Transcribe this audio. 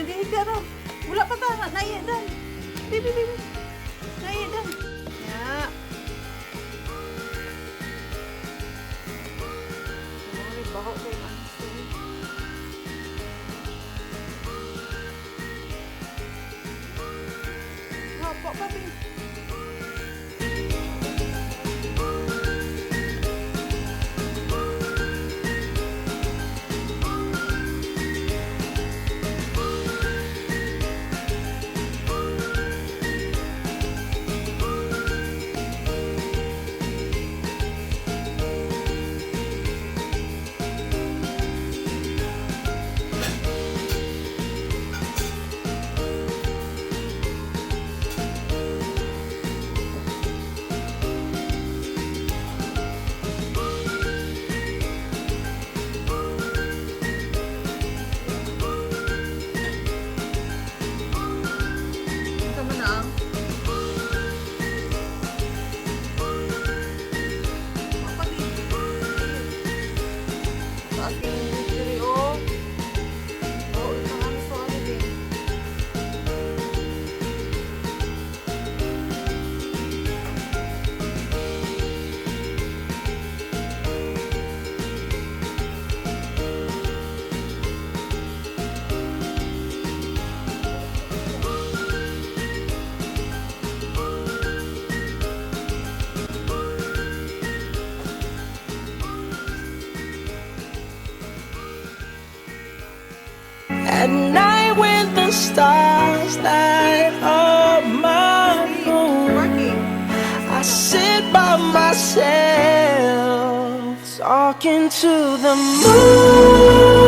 Hindi pero wala pa ta naiya dan. Bibi bibi. Naiya dan. Ya. Ay, baho kay man. Apa papi? At night when the stars light up my room, I sit by myself talking to the moon.